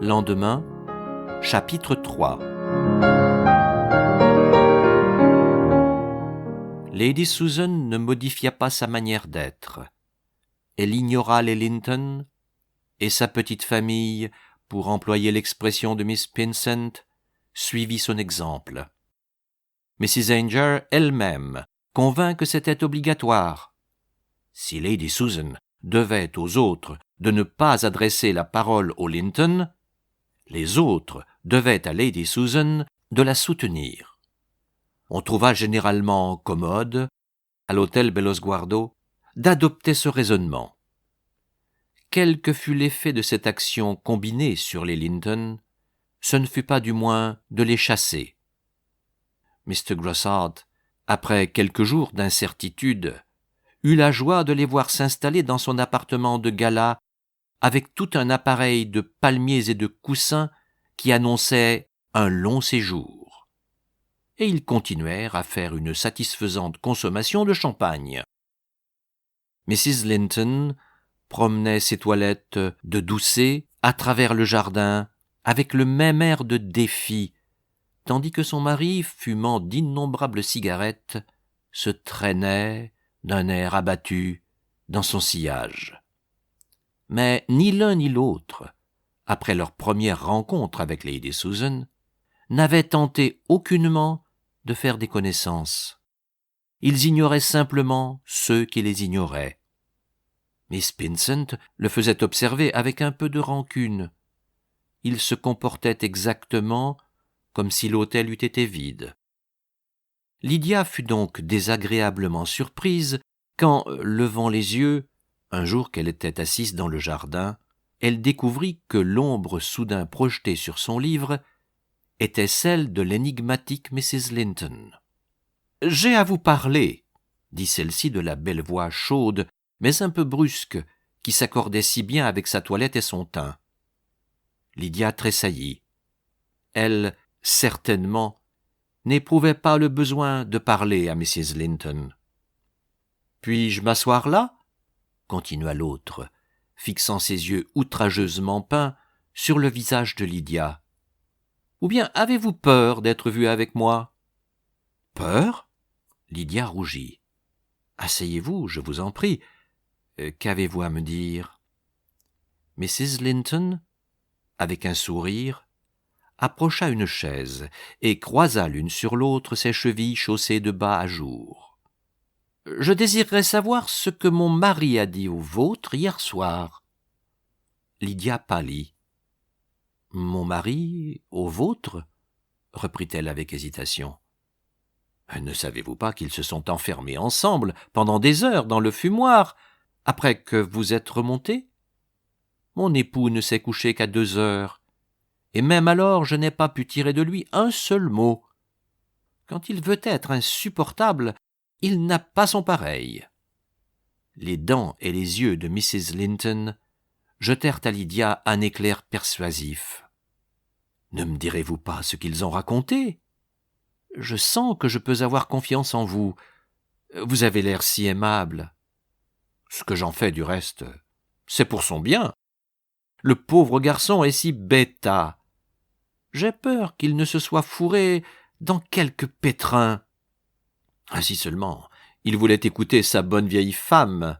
Lendemain, chapitre 3. Lady Susan ne modifia pas sa manière d'être. Elle ignora les Linton, et sa petite famille, pour employer l'expression de Miss Pinsent, suivit son exemple. Mrs. Ainger elle-même convint que c'était obligatoire. Si Lady Susan devait aux autres de ne pas adresser la parole aux Linton, les autres devaient à Lady Susan de la soutenir. On trouva généralement commode, à l'hôtel Bellosguardo, d'adopter ce raisonnement. Quel que fût l'effet de cette action combinée sur les Linton, ce ne fut pas du moins de les chasser. Mr. Grossart, après quelques jours d'incertitude, eut la joie de les voir s'installer dans son appartement de gala avec tout un appareil de palmiers et de coussins qui annonçait un long séjour. Et ils continuèrent à faire une satisfaisante consommation de champagne. Mrs. Linton promenait ses toilettes de doucet à travers le jardin avec le même air de défi, tandis que son mari, fumant d'innombrables cigarettes, se traînait d'un air abattu dans son sillage. Mais ni l'un ni l'autre, après leur première rencontre avec Lady Susan, n'avaient tenté aucunement de faire des connaissances. Ils ignoraient simplement ceux qui les ignoraient. Miss Pinsent le faisait observer avec un peu de rancune. Il se comportait exactement comme si l'hôtel eût été vide. Lydia fut donc désagréablement surprise quand, levant les yeux, un jour qu'elle était assise dans le jardin, elle découvrit que l'ombre soudain projetée sur son livre était celle de l'énigmatique Mrs. Linton. « J'ai à vous parler, » dit celle-ci de la belle voix chaude, mais un peu brusque, qui s'accordait si bien avec sa toilette et son teint. Lydia tressaillit. Elle, certainement, n'éprouvait pas le besoin de parler à Mrs. Linton. « Puis-je m'asseoir là ?» continua l'autre, fixant ses yeux outrageusement peints sur le visage de Lydia. « Ou bien avez-vous peur d'être vue avec moi ?»« Peur ?» Lydia rougit. « Asseyez-vous, je vous en prie. Qu'avez-vous à me dire ?» Mrs. Linton, avec un sourire, approcha une chaise et croisa l'une sur l'autre ses chevilles chaussées de bas à jour. « Je désirerais savoir ce que mon mari a dit au vôtre hier soir. » Lydia pâlit. « Mon mari au vôtre ?» reprit-elle avec hésitation. « Ne savez-vous pas qu'ils se sont enfermés ensemble pendant des heures dans le fumoir après que vous êtes remonté ? Mon époux ne s'est couché qu'à 2 heures, et même alors je n'ai pas pu tirer de lui un seul mot. Quand il veut être insupportable, il n'a pas son pareil. » Les dents et les yeux de Mrs. Linton jetèrent à Lydia un éclair persuasif. « Ne me direz-vous pas ce qu'ils ont raconté ? Je sens que je peux avoir confiance en vous. Vous avez l'air si aimable. Ce que j'en fais, du reste, c'est pour son bien. Le pauvre garçon est si bêta. J'ai peur qu'il ne se soit fourré dans quelque pétrin. Ah, si seulement il voulait écouter sa bonne vieille femme.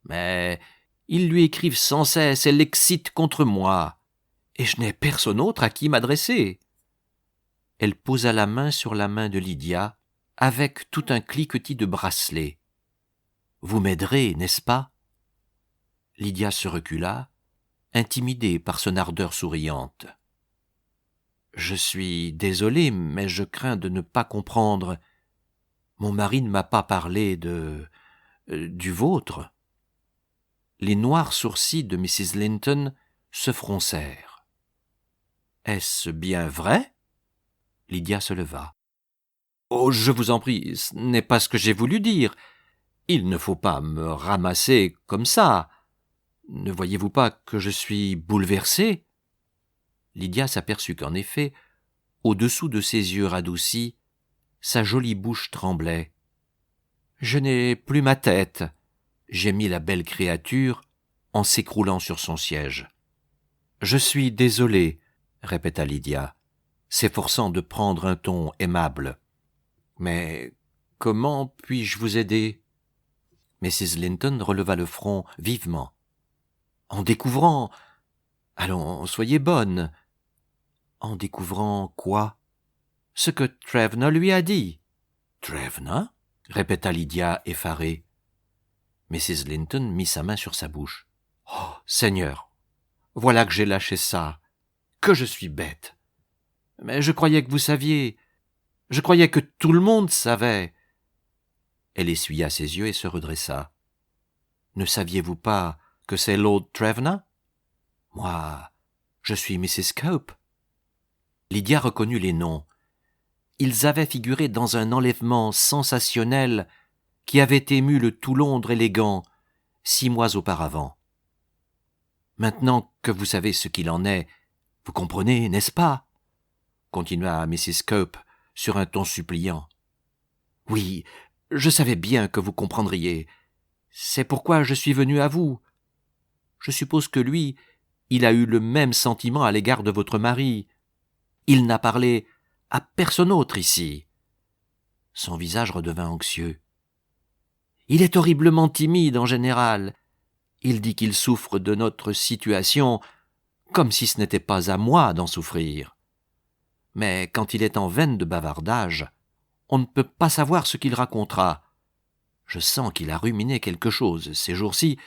Mais ils lui écrivent sans cesse et l'excitent contre moi, et je n'ai personne autre à qui m'adresser. » Elle posa la main sur la main de Lydia, avec tout un cliquetis de bracelets. « Vous m'aiderez, n'est-ce pas ?» Lydia se recula, intimidée par son ardeur souriante. « Je suis désolée, mais je crains de ne pas comprendre. Mon mari ne m'a pas parlé du vôtre. » Les noirs sourcils de Mrs. Linton se froncèrent. « Est-ce bien vrai ?» Lydia se leva. « Oh, je vous en prie, ce n'est pas ce que j'ai voulu dire. Il ne faut pas me ramasser comme ça. Ne voyez-vous pas que je suis bouleversée ?» Lydia s'aperçut qu'en effet, au-dessous de ses yeux radoucis, sa jolie bouche tremblait. « Je n'ai plus ma tête », gémit la belle créature en s'écroulant sur son siège. « Je suis désolé, » répéta Lydia, s'efforçant de prendre un ton aimable. « Mais comment puis-je vous aider ?» Mrs. Linton releva le front vivement. « En découvrant... Allons, soyez bonne. »« En découvrant quoi ?»« Ce que Trevna lui a dit. »« Trevna ?» répéta Lydia effarée. Mrs. Linton mit sa main sur sa bouche. « Oh, Seigneur, voilà que j'ai lâché ça. Que je suis bête. Mais je croyais que vous saviez. Je croyais que tout le monde savait. » Elle essuya ses yeux et se redressa. « Ne saviez-vous pas que c'est Lord Trevna ? Moi, je suis Mrs. Cope. » Lydia reconnut les noms. Ils avaient figuré dans un enlèvement sensationnel qui avait ému le tout Londres élégant 6 mois auparavant. « Maintenant que vous savez ce qu'il en est, vous comprenez, n'est-ce pas ?» continua Mrs. Cope sur un ton suppliant. « Oui, je savais bien que vous comprendriez. C'est pourquoi je suis venu à vous. Je suppose que lui, il a eu le même sentiment à l'égard de votre mari. Il n'a parlé à personne autre ici. » Son visage redevint anxieux. « Il est horriblement timide en général. Il dit qu'il souffre de notre situation, comme si ce n'était pas à moi d'en souffrir. Mais quand il est en veine de bavardage, on ne peut pas savoir ce qu'il racontera. Je sens qu'il a ruminé quelque chose ces jours-ci,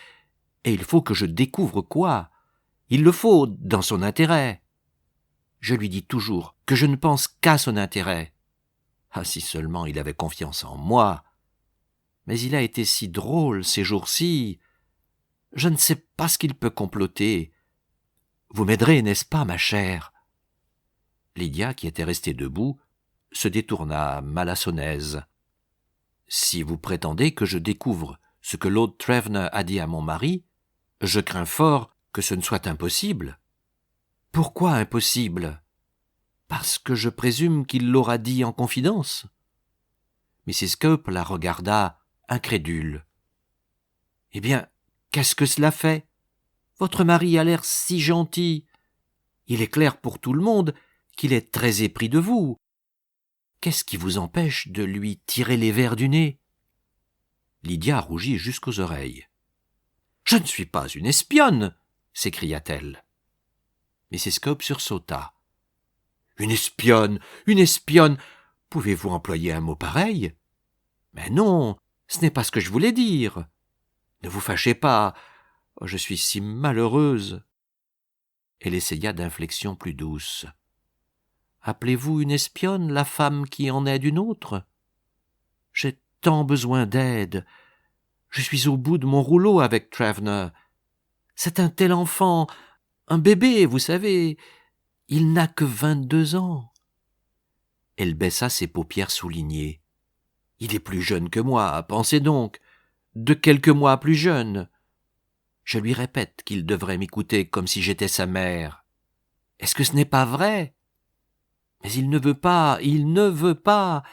et il faut que je découvre quoi. Il le faut, dans son intérêt. Je lui dis toujours que je ne pense qu'à son intérêt. Ah, si seulement il avait confiance en moi. Mais il a été si drôle ces jours-ci. Je ne sais pas ce qu'il peut comploter. Vous m'aiderez, n'est-ce pas, ma chère ? » Lydia, qui était restée debout, se détourna mal à son aise. « Si vous prétendez que je découvre ce que Lord Trevna a dit à mon mari, je crains fort que ce ne soit impossible. »« Pourquoi impossible ? » ?»« Parce que je présume qu'il l'aura dit en confidence. » Mrs. Cope la regarda, incrédule. « Eh bien, qu'est-ce que cela fait ? Votre mari a l'air si gentil. Il est clair pour tout le monde qu'il est très épris de vous. Qu'est-ce qui vous empêche de lui tirer les vers du nez ?» Lydia rougit jusqu'aux oreilles. « Je ne suis pas une espionne !» s'écria-t-elle. Mrs. Cope sursauta. « Une espionne ! Une espionne ! Pouvez-vous employer un mot pareil ? Mais non, ce n'est pas ce que je voulais dire. Ne vous fâchez pas. Oh, je suis si malheureuse. » Elle essaya d'inflexion plus douce. « Appelez-vous une espionne la femme qui en aide une autre ? J'ai tant besoin d'aide. Je suis au bout de mon rouleau avec Trevna. C'est un tel enfant, un bébé, vous savez. Il n'a que 22 ans. » Elle baissa ses paupières soulignées. « Il est plus jeune que moi, pensez donc, de quelques mois plus jeune. Je lui répète qu'il devrait m'écouter comme si j'étais sa mère. Est-ce que ce n'est pas vrai ? Mais il ne veut pas, il ne veut pas.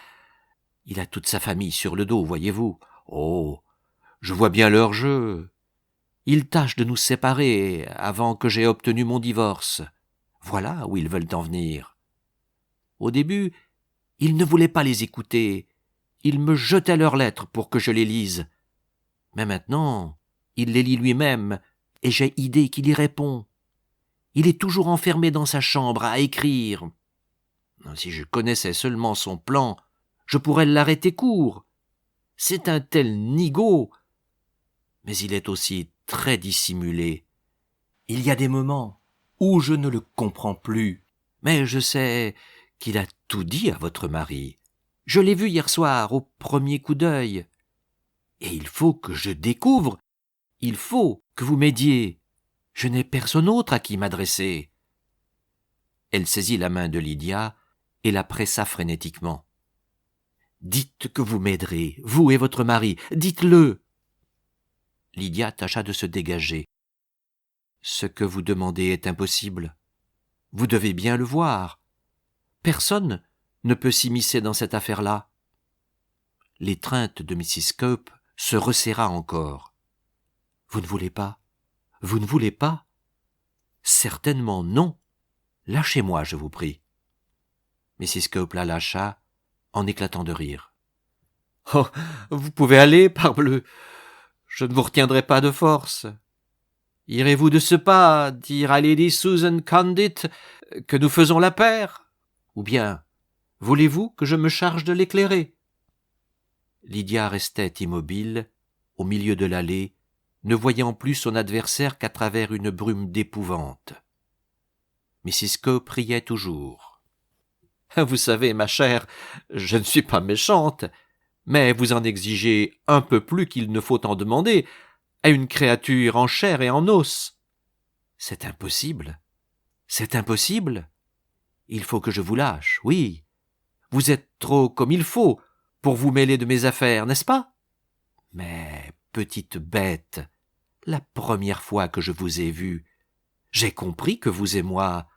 Il a toute sa famille sur le dos, voyez-vous. Oh, je vois bien leur jeu. Ils tâchent de nous séparer avant que j'aie obtenu mon divorce. Voilà où ils veulent en venir. Au début, ils ne voulaient pas les écouter. Ils me jetaient leurs lettres pour que je les lise. Mais maintenant, il les lit lui-même, et j'ai idée qu'il y répond. Il est toujours enfermé dans sa chambre à écrire. Si je connaissais seulement son plan, je pourrais l'arrêter court. C'est un tel nigaud. Mais il est aussi très dissimulé. Il y a des moments où je ne le comprends plus. Mais je sais qu'il a tout dit à votre mari. Je l'ai vu hier soir au premier coup d'œil. Et il faut que je découvre. Il faut que vous m'aidiez. Je n'ai personne autre à qui m'adresser. » Elle saisit la main de Lydia et la pressa frénétiquement. « Dites que vous m'aiderez, vous et votre mari, dites-le !» Lydia tâcha de se dégager. « Ce que vous demandez est impossible. Vous devez bien le voir. Personne ne peut s'immiscer dans cette affaire-là. » L'étreinte de Mrs. Cope se resserra encore. « Vous ne voulez pas ? Vous ne voulez pas ? Certainement non. Lâchez-moi, je vous prie. Mrs. Cope la lâcha, en éclatant de rire. Oh, vous pouvez aller, parbleu. Je ne vous retiendrai pas de force. Irez-vous de ce pas dire à Lady Susan Condit que nous faisons la paire? Ou bien voulez-vous que je me charge de l'éclairer? Lydia restait immobile, au milieu de l'allée, ne voyant plus son adversaire qu'à travers une brume d'épouvante. Mrs. Cope riait toujours. « Vous savez, ma chère, je ne suis pas méchante, mais vous en exigez un peu plus qu'il ne faut en demander à une créature en chair et en os. C'est impossible. C'est impossible. Il faut que je vous lâche, oui. Vous êtes trop comme il faut pour vous mêler de mes affaires, n'est-ce pas? Mais, petite bête, la première fois que je vous ai vue, j'ai compris que vous et moi,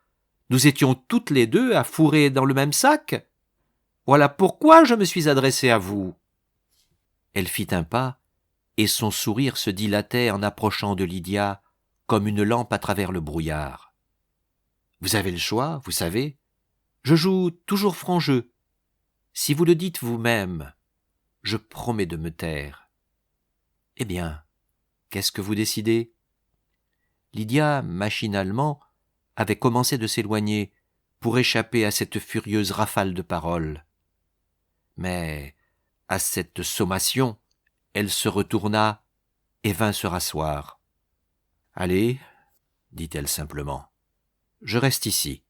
nous étions toutes les deux à fourrer dans le même sac. Voilà pourquoi je me suis adressé à vous. » Elle fit un pas, et son sourire se dilatait en approchant de Lydia, comme une lampe à travers le brouillard. « Vous avez le choix, vous savez. Je joue toujours franc jeu. Si vous le dites vous-même, je promets de me taire. Eh bien, qu'est-ce que vous décidez ?» Lydia, machinalement, avait commencé de s'éloigner pour échapper à cette furieuse rafale de paroles. Mais, à cette sommation, elle se retourna et vint se rasseoir. « Allez, dit-elle simplement, je reste ici.